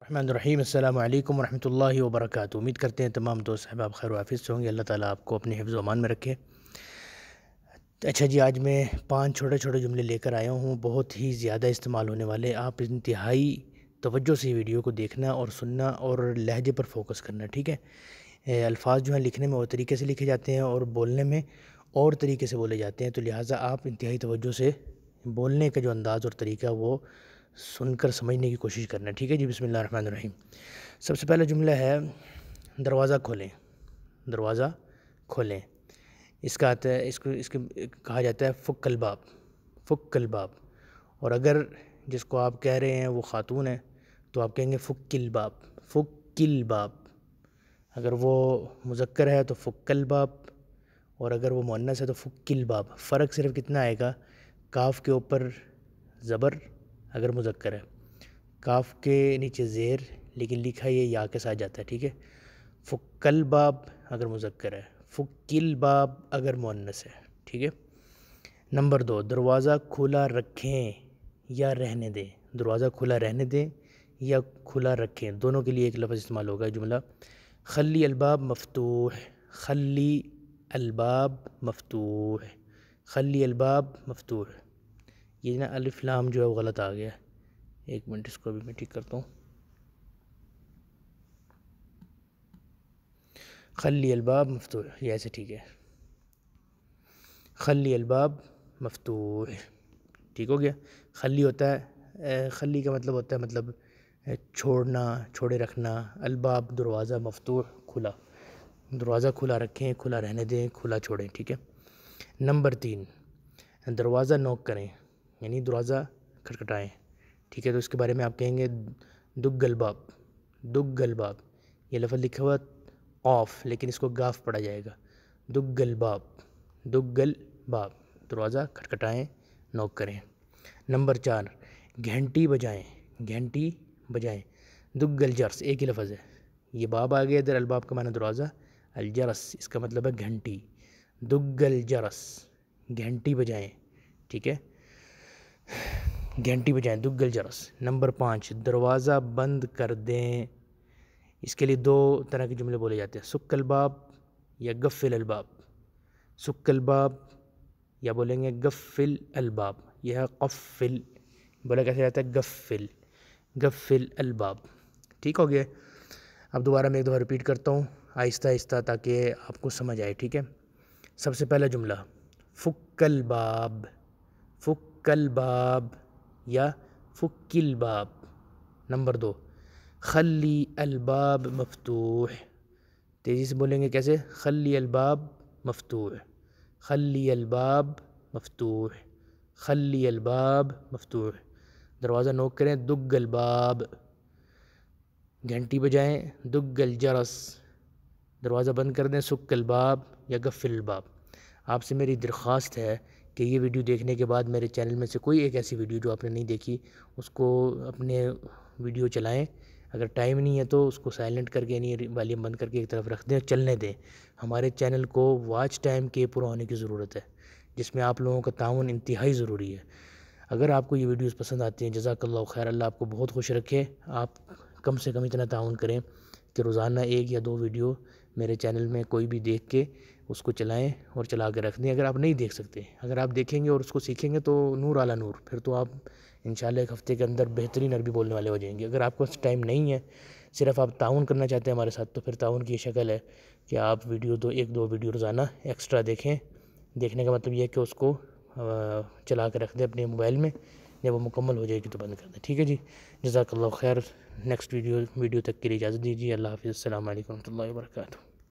الرحمن الرحیم السلام علیکم ورحمۃ اللہ وبرکاتہ۔ امید کرتے ہیں تمام دوست احباب خیر و عافیت سے ہوں گے۔ اللہ تعالیٰ آپ کو اپنے حفظ و امان میں رکھے۔ اچھا جی، آج میں 5 چھوٹے چھوٹے جملے لے کر آیا ہوں، بہت ہی زیادہ استعمال ہونے والے۔ آپ انتہائی توجہ سے ویڈیو کو دیکھنا اور سننا اور لہجے پر فوکس کرنا، ٹھیک ہے؟ الفاظ جو ہیں لکھنے میں اور طریقے سے لکھے جاتے ہیں اور بولنے میں اور طریقے سے بولے جاتے ہیں، تو لہٰذا آپ انتہائی توجہ سے بولنے کا جو انداز اور طریقہ وہ سن کر سمجھنے کی کوشش کرنا، ٹھیک ہے جی۔ بسم اللہ الرحمن الرحیم۔ سب سے پہلا جملہ ہے دروازہ کھولیں۔ دروازہ کھولیں، اس کا آتا ہے، اس کو کہا جاتا ہے فک الباب، فک الباب۔ اور اگر جس کو آپ کہہ رہے ہیں وہ خاتون ہے تو آپ کہیں گے فک الباب، فک الباب۔ اگر وہ مذکر ہے تو فک الباب، اور اگر وہ مؤنث ہے تو فک الباب۔ فرق صرف کتنا آئے گا، کاف کے اوپر زبر اگر مذکر ہے، کاف کے نیچے زیر، لیکن لکھا یہ یا کے ساتھ جاتا ہے، ٹھیک ہے۔ فک الباب اگر مذکر ہے، فک الباب اگر مؤنث ہے، ٹھیک ہے۔ نمبر 2، دروازہ کھلا رکھیں یا رہنے دیں۔ دروازہ کھلا رہنے دیں یا کھلا رکھیں، دونوں کے لیے ایک لفظ استعمال ہوگا جملہ۔ خلی الباب مفتوح، خلی الباب مفتوح، خلی الباب مفتوح۔ یہ نا الف لام جو ہے وہ غلط آ گیا ہے، ایک منٹ اس کو بھی میں ٹھیک کرتا ہوں۔ خلی الباب مفتوح، یہ ایسے ٹھیک ہے، خلی الباب مفتوح، ٹھیک ہو گیا۔ خلی ہوتا ہے، خلی کا مطلب ہوتا ہے مطلب چھوڑنا، چھوڑے رکھنا۔ الباب دروازہ، مفتوح کھلا، دروازہ کھلا رکھیں، کھلا رہنے دیں، کھلا چھوڑیں، ٹھیک ہے۔ نمبر 3، دروازہ نوک کریں، یعنی دروازہ کھٹکھٹائیں، ٹھیک ہے۔ تو اس کے بارے میں آپ کہیں گے دگ الباب، دگ الباب۔ یہ لفظ لکھا ہوا قاف، لیکن اس کو گاف پڑھا جائے گا، دگ الباب، دگ الباب۔ دروازہ کھٹکھٹائیں، نوک کریں۔ نمبر 4، گھنٹی بجائیں، گھنٹی بجائیں۔ دگ الجرس، ایک ہی لفظ ہے، یہ باب آ گیا ادھر، الباب کا معنی دروازہ، الجرس اس کا مطلب ہے گھنٹی۔ دگ الجرس، گھنٹی بجائیں، ٹھیک ہے، گھنٹی بجائیں، دگ الجرس۔ نمبر 5، دروازہ بند کر دیں۔ اس کے لیے 2 طرح کے جملے بولے جاتے ہیں، سک الباب یا گفل الباب۔ سک الباب یا بولیں گے گفل الباب، یہ ہے قفل، بولا کیسے جاتا ہے، گفل، گفل الباب، ٹھیک ہو گیا۔ اب دوبارہ میں ایک دفعہ ریپیٹ کرتا ہوں آہستہ آہستہ تاکہ آپ کو سمجھ آئے، ٹھیک ہے۔ سب سے پہلا جملہ فک الباب، فک الباب یا فک الباب۔ نمبر 2، خلی الباب مفتوح، تیزی سے بولیں گے کیسے، خلی الباب مفتوح، خلی الباب مفتوح، خلی الباب مفتوح۔ دروازہ نوک کریں، دگ الباب، گھنٹی بجائیں، دگ الجرس، دروازہ بند کر دیں، سک الباب یا گفل الباب۔ آپ سے میری درخواست ہے کہ یہ ویڈیو دیکھنے کے بعد میرے چینل میں سے کوئی ایک ایسی ویڈیو جو آپ نے نہیں دیکھی اس کو اپنے ویڈیو چلائیں، اگر ٹائم نہیں ہے تو اس کو سائلنٹ کر کے یعنی والیوم بند کر کے ایک طرف رکھ دیں اور چلنے دیں۔ ہمارے چینل کو واچ ٹائم کے پورا ہونے کی ضرورت ہے، جس میں آپ لوگوں کا تعاون انتہائی ضروری ہے۔ اگر آپ کو یہ ویڈیوز پسند آتی ہیں، جزاک اللہ خیر، اللہ آپ کو بہت خوش رکھے۔ آپ کم سے کم اتنا تعاون کریں کہ روزانہ 1 یا 2 ویڈیو میرے چینل میں کوئی بھی دیکھ کے اس کو چلائیں اور چلا کے رکھ دیں۔ اگر آپ نہیں دیکھ سکتے، اگر آپ دیکھیں گے اور اس کو سیکھیں گے تو نور علی نور، پھر تو آپ انشاءاللہ 1 ہفتے کے اندر بہترین عربی بولنے والے ہو جائیں گے۔ اگر آپ کو ٹائم نہیں ہے، صرف آپ تعاون کرنا چاہتے ہیں ہمارے ساتھ، تو پھر تعاون کی یہ شکل ہے کہ آپ ویڈیو 1-2 ویڈیو روزانہ ایکسٹرا دیکھیں۔ دیکھنے کا مطلب یہ ہے کہ اس کو چلا کے رکھ دیں اپنے موبائل میں، جب وہ مکمل ہو جائے گی تو بند کر دیں، ٹھیک ہے جی۔ جزاک اللہ خیر۔ نیکسٹ ویڈیو تک کے لیے اجازت دیجیے، اللہ حافظ، السلام علیکم ورحمۃ اللہ وبرکاتہ۔